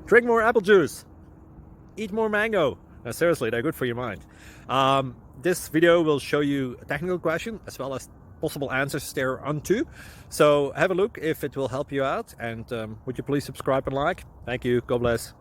Drink more apple juice. Eat more mango. Seriously, they're good for your mind. This video will show you a technical question as well as possible answers thereunto. So have a look if it will help you out, and would you please subscribe and like? Thank you. God bless.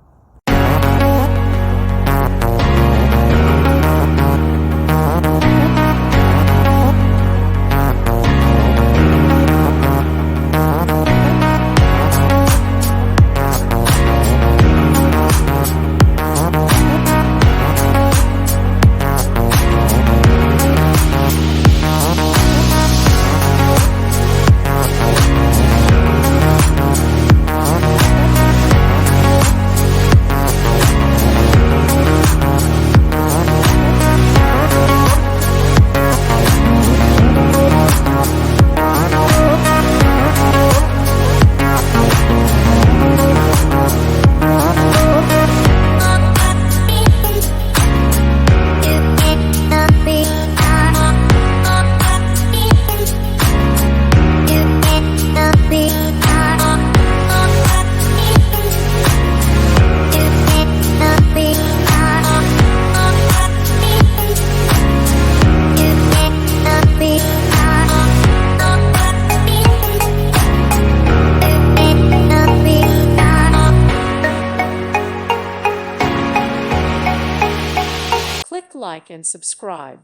Click like and subscribe.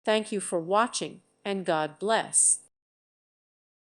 Thank you for watching, and God bless.